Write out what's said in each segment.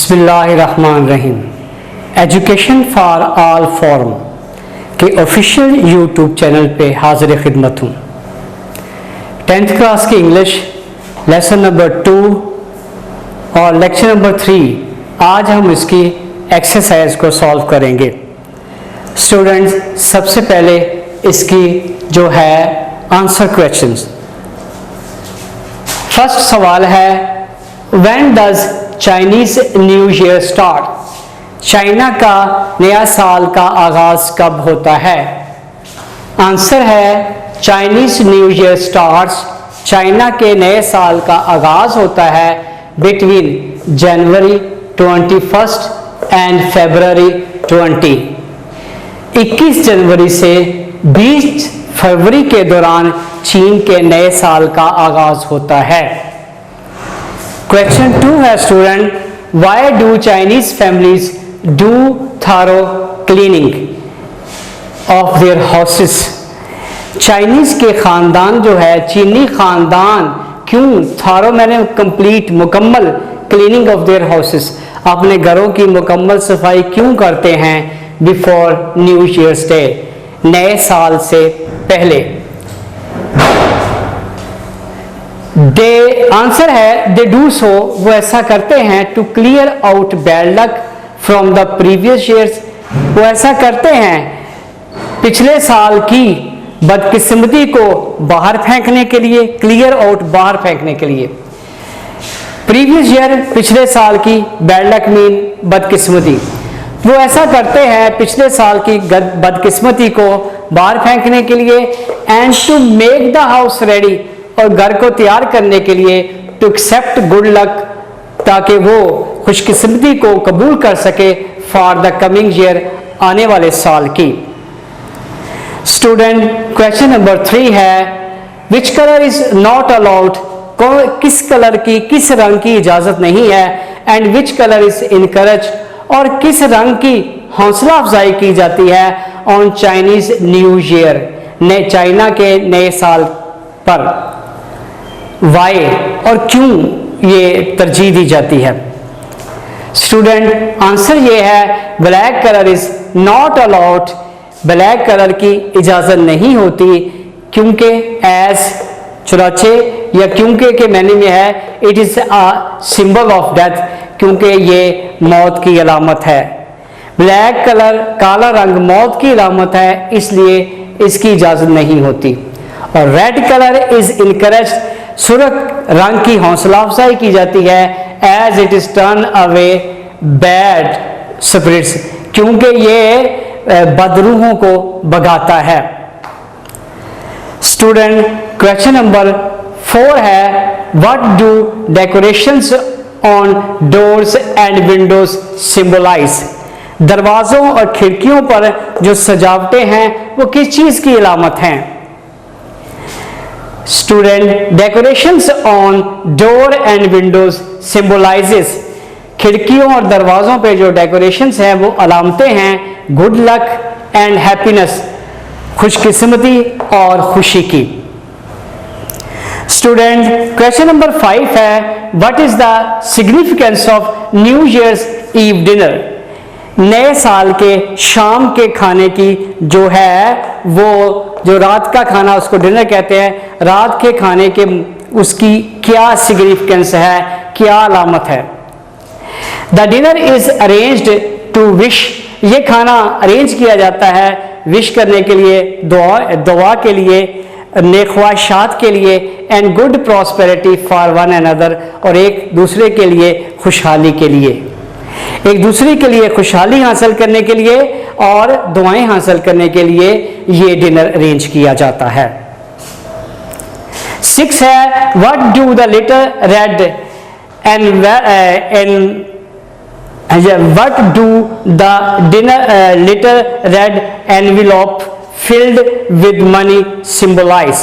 बिस्मिल्लाहिर्रहमानिर्रहीम। Education for all forum के official YouTube channel पे हाजिर खिदमत हूँ। 10th क्लास की इंग्लिश लेसन नंबर 2 और लेक्चर नंबर 3 आज हम इसकी एक्सरसाइज को सॉल्व करेंगे। स्टूडेंट्स, सबसे पहले इसकी जो है आंसर क्वेश्चंस। फर्स्ट सवाल है, when does Chinese new year start? China का नया साल का आगाज कब होता है? आंसर है Chinese new year starts, China के नए साल का आगाज होता है बिटवीन जनवरी 21 एंड फरवरी 20। 21 जनवरी से 20 फरवरी के दौरान चीन के नए साल का आगाज होता है। क्वेश्चन 2 है student, why do Chinese families do thorough cleaning of their houses? Chinese के खानदान जो है, चीनी खानदान क्यों थारो मैंने कंप्लीट मुकम्मल क्लीनिंग ऑफ देयर हाउसेस, अपने घरों की मुकम्मल सफाई क्यों करते हैं बिफोर न्यू ईयर्स डे, नए साल से पहले? दे आंसर है दे डू सो, वो ऐसा करते हैं to clear out bad luck from the previous years, वो ऐसा करते हैं पिछले साल की बदकिस्मती को बाहर फेंकने के लिए। क्लियर आउट बाहर फेंकने के लिए। प्रीवियस ईयर पिछले साल की, बैड लक मीन बदकिस्मती, वो ऐसा करते हैं पिछले साल की बदकिस्मती को बाहर फेंकने के लिए। And to make the house ready, और घर को तैयार करने के लिए टू एक्सेप्ट गुड लक, ताकि वो खुशकिस्मती को कबूल कर सके फॉर द कमिंग ईयर, आने वाले साल की। स्टूडेंट, क्वेश्चन नंबर 3 है, which colour is not allowed? किस कलर की, किस रंग की इजाजत नहीं है? And which colour is encourage, और किस रंग की हौसला अफजाई की जाती है on Chinese new year, China के नए साल पर? वाई, और क्यों ये तरजीह दी जाती है? स्टूडेंट, आंसर ये है black colour is not allowed, black colour की इजाजत नहीं होती, क्योंकि एज चुराचे या क्योंकि के मैंने में है it is a symbol of death, क्योंकि ये मौत की अलामत है। ब्लैक कलर, काला रंग मौत की अलामत है, इसलिए इसकी इजाजत नहीं होती। और रेड कलर इज इनकरेज, सुर्ख रंग की हौसला अफजाई की जाती है, as it is turn away bad spirits, क्योंकि ये बदरूहों को भगाता है। स्टूडेंट, क्वेश्चन नंबर 4 है, what do decorations on doors and windows symbolise? दरवाजों और खिड़कियों पर जो सजावटें हैं वो किस चीज की अलामत हैं? Student, decorations on door and Windows symbolizes, खिड़कियों और दरवाजों पे जो डेकोरेशंस हैं वो अलामतें हैं गुड लक एंड हैप्पीनेस, खुशकिस्मती और खुशी की। स्टूडेंट, क्वेश्चन नंबर 5 है, what is the significance of new year's eve dinner? नए साल के शाम के खाने की जो है, वो जो रात का खाना उसको डिनर कहते हैं, रात के खाने के उसकी क्या सिग्निफिकेंस है, क्या अलामत है? The dinner is arranged to wish, ये खाना अरेंज किया जाता है विश करने के लिए, दुआ के लिए, नेख्वाहिशात के लिए, and good prosperity for one another, और एक दूसरे के लिए खुशहाली के लिए, एक दूसरे के लिए खुशहाली हासिल करने के लिए और दुआएं हासिल करने के लिए ये डिनर अरेंज किया जाता है। 6 है, what do the little red and what do the dinner little red envelope filled with money symbolise?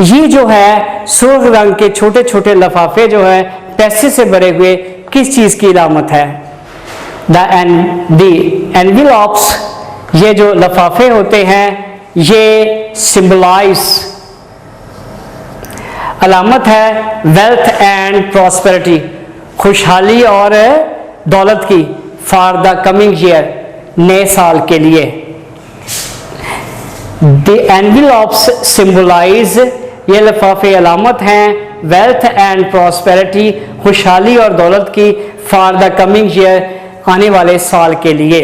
ये जो है सुर्ख रंग के छोटे छोटे लफाफे जो है पैसे से भरे हुए, किस चीज की अलामत है? द एनवेलप्स, ये जो लफाफे होते हैं ये सिंबलाइज, अलामत है वेल्थ एंड प्रॉस्पेरिटी, खुशहाली और दौलत की, फॉर द कमिंग ईयर, नए साल के लिए। द एनवेलप्स सिंबलाइज, ये लिफाफे अलामत हैं वेल्थ एंड प्रॉस्पेरिटी, खुशहाली और दौलत की, फॉर द कमिंग ईयर, आने वाले साल के लिए।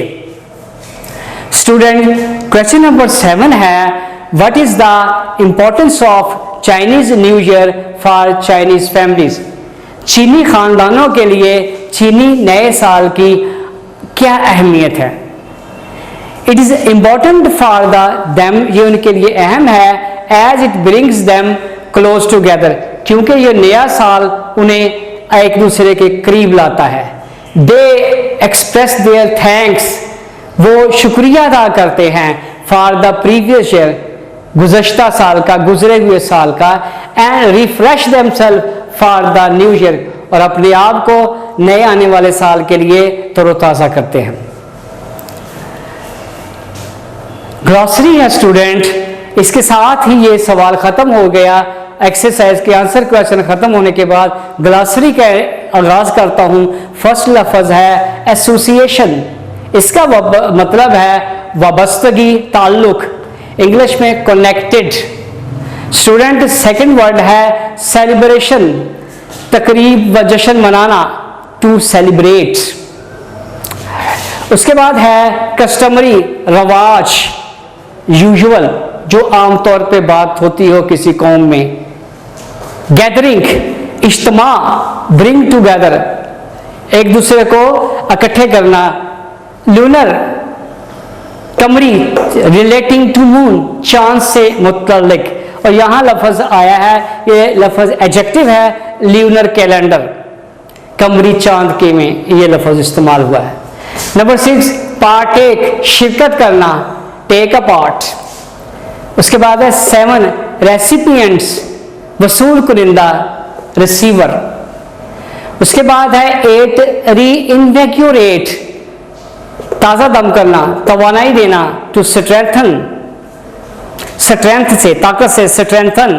स्टूडेंट, क्वेश्चन नंबर 7 है, what is the importance of Chinese new year for Chinese families? चीनी खानदानों के लिए चीनी नए साल की क्या अहमियत है? It is important for them, ये उनके लिए अहम है, as it brings them close together, क्योंकि ये नया साल उन्हें एक दूसरे के करीब लाता है। दे एक्सप्रेस देयर थैंक्स, वो शुक्रिया अदा करते हैं, फॉर द प्रीवियस ईयर, गुज़श्ता साल का, गुजरे हुए साल का, and refresh themself for the new year, और अपने आप को नए आने वाले साल के लिए तरोताज़ा करते हैं। ग्लॉसरी है स्टूडेंट, इसके साथ ही ये सवाल खत्म हो गया। एक्सरसाइज के आंसर क्वेश्चन खत्म होने के बाद ग्लॉसरी का आगाज करता हूं। फर्स्ट लफ्ज है एसोसिएशन, इसका मतलब है वाबस्तगी, ताल्लुक, इंग्लिश में कनेक्टेड। स्टूडेंट, सेकंड वर्ड है सेलिब्रेशन, तकरीब व जश्न मनाना, टू सेलिब्रेट। उसके बाद है कस्टमरी, रवाज, यूजुअल, जो आमतौर पे बात होती हो किसी कौम में। गैदरिंग, इज्तिमा, ब्रिंग टूगेदर, एक दूसरे को इकट्ठे करना। लूनर, कमरी, रिलेटिंग टू मून, चांद से मुतल्लिक। और यहां लफ्ज आया है, ये लफ्ज एडजेक्टिव है, ल्यूनर कैलेंडर, कमरी चांद के में ये लफ्ज इस्तेमाल हुआ है। नंबर 6, पार्टेक, शिरकत करना, टेक अ पार्ट। उसके बाद है 7, रेसिपिएंट्स, वसूल कुनिंदा, रिसीवर। उसके बाद है 8, रीइन्वेक्यूरेट, ताज़ा दम करना, तवानाई देना, टू स्ट्रेंथन, स्ट्रेंथ से, ताकत से, स्ट्रेंथन।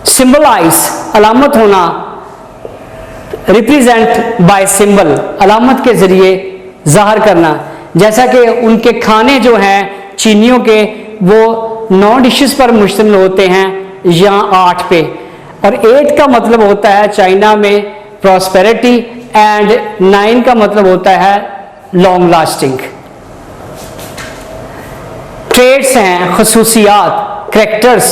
सिंबलाइज, अलामत होना, रिप्रेजेंट बाय सिंबल, अलामत के जरिए जाहिर करना। जैसा कि उनके खाने जो हैं चीनियों के, वो 9 डिशेस पर मुश्तमिल होते हैं या 8 पे। और 8 का मतलब होता है चाइना में प्रॉस्पेरिटी, एंड 9 का मतलब होता है लॉन्ग लास्टिंग। ट्रेड्स हैं, खसूसियात, कैरेक्टर्स।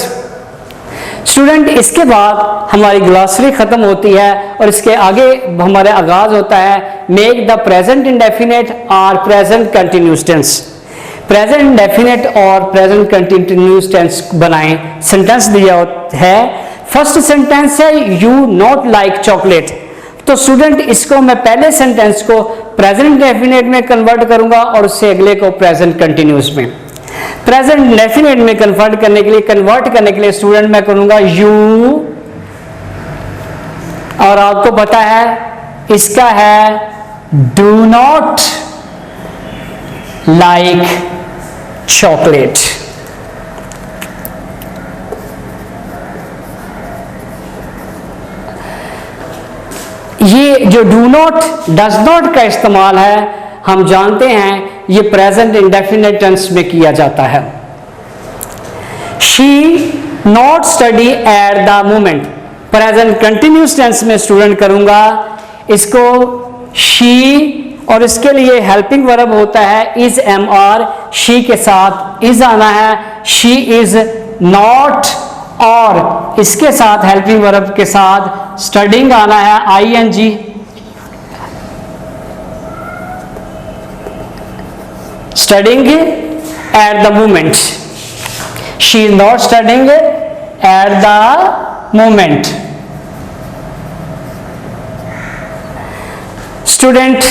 स्टूडेंट, इसके बाद हमारी ग्लॉसरी खत्म होती है और इसके आगे हमारा आगाज होता है मेक द प्रेजेंट इंडेफिनेट और present continuous tense. Present indefinite और प्रेजेंट कंटिन्यूस टेंस बनाएं। सेंटेंस दिया है, फर्स्ट सेंटेंस है यू नॉट लाइक चॉकलेट। तो स्टूडेंट, इसको मैं पहले सेंटेंस को प्रेजेंट इंडेफिनेट में कन्वर्ट करूंगा और उससे अगले को प्रेजेंट कंटिन्यूस में। प्रेजेंट इंडेफिनेट में कन्वर्ट करने के लिए स्टूडेंट मैं करूंगा यू, और आपको पता है इसका है डू नॉट लाइक चॉकलेट। ये जो डू नॉट, डज नॉट का इस्तेमाल है, हम जानते हैं ये प्रेजेंट इंडेफिनेट टेंस में किया जाता है। She not study at the moment, present continuous tense में स्टूडेंट करूंगा इसको शी, और इसके लिए हेल्पिंग वर्ब होता है इज, एम आर। शी के साथ इज आना है, शी इज नॉट, और इसके साथ हेल्पिंग वर्ब के साथ स्टडिंग आना है, I N G. Studying at the moment, she is not studying at the moment. Student,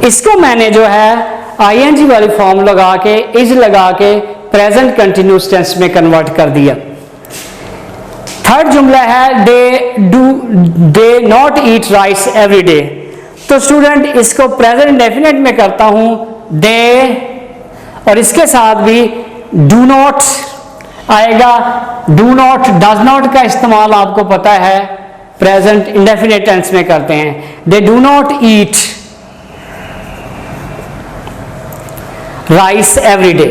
इसको मैंने जो है आईएनजी वाली फॉर्म लगा के, इज लगा के प्रेजेंट कंटिन्यूस टेंस में कन्वर्ट कर दिया। थर्ड जुमला है they not eat rice every day. तो स्टूडेंट, इसको प्रेजेंट इंडेफिनिट में करता हूं दे, और इसके साथ भी डू नॉट आएगा। डू नॉट, डज नॉट का इस्तेमाल आपको पता है प्रेजेंट इंडेफिनिट टेंस में करते हैं। They do not eat rice every day.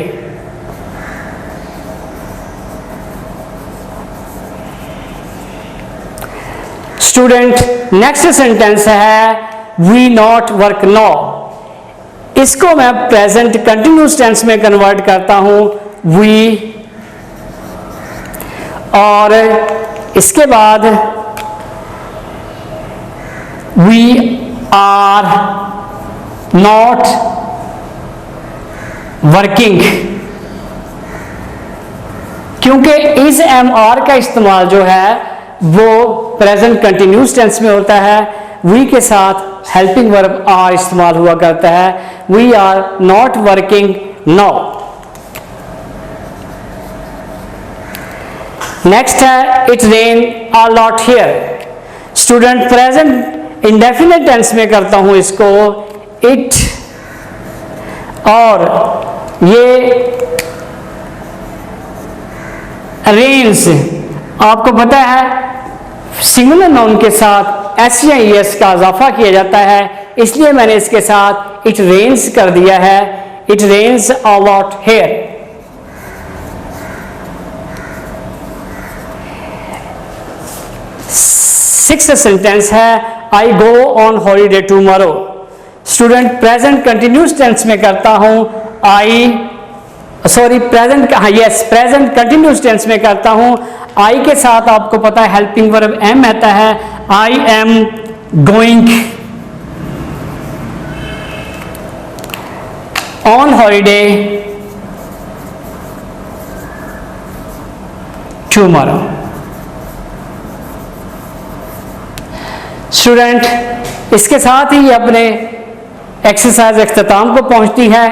Student next sentence है वी नॉट वर्क नाउ। इसको मैं प्रेजेंट कंटिन्यूस टेंस में कन्वर्ट करता हूं वी, और इसके बाद वी आर नॉट वर्किंग, क्योंकि इस एम आर का इस्तेमाल जो है वो प्रेजेंट कंटिन्यूस टेंस में होता है। वी के साथ हेल्पिंग वर्ब आर इस्तेमाल हुआ करता है। We are not working now. Next है it rain a lot here. Student present indefinite tense में करता हूं इसको इट, और ये रेन्स आपको पता है सिंगुलर नाउन के साथ एस या एस का इजाफा किया जाता है, इसलिए मैंने इसके साथ इट रेन्स कर दिया है। It rains a lot here. Sixth sentence है I go on holiday tomorrow. Student present continuous tense में करता हूं प्रेजेंट कंटिन्यूस टेंस में करता हूं। आई के साथ आपको पता है हेल्पिंग वर्ब एम आता है। I am going on holiday tomorrow. Student इसके साथ ही अपने एक्सरसाइज अख्ताम को पहुंचती है।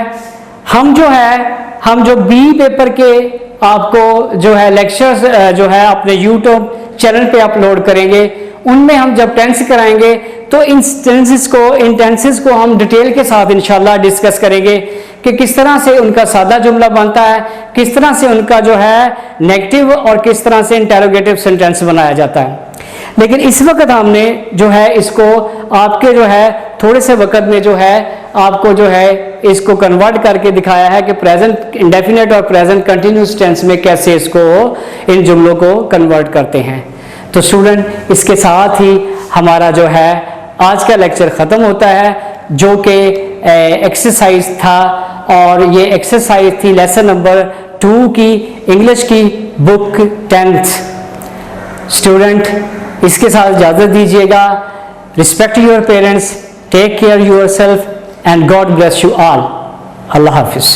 हम जो बी पेपर के आपको जो है लेक्चर्स जो है अपने यूट्यूब चैनल पे अपलोड करेंगे, उनमें हम जब टेंस कराएंगे तो इन टेंसेस को हम डिटेल के साथ इंशाल्लाह डिस्कस करेंगे कि किस तरह से उनका सादा जुमला बनता है, किस तरह से उनका जो है नेगेटिव और किस तरह से इंटेरोगेटिव सेंटेंस बनाया जाता है। लेकिन इस वक्त हमने जो है इसको आपके जो है थोड़े से वक्त में जो है आपको जो है इसको कन्वर्ट करके दिखाया है कि प्रेजेंट इंडेफिनिट और प्रेजेंट कंटिन्यूस टेंस में कैसे इसको इन जुमलों को कन्वर्ट करते हैं। तो स्टूडेंट इसके साथ ही हमारा जो है आज का लेक्चर ख़त्म होता है, जो कि एक्सरसाइज था, और ये एक्सरसाइज थी लेसन नंबर 2 की इंग्लिश की बुक 10th। स्टूडेंट इसके साथ इजाज़त दीजिएगा। Respect your parents, take care yourself, and God bless you all. Allah Hafiz.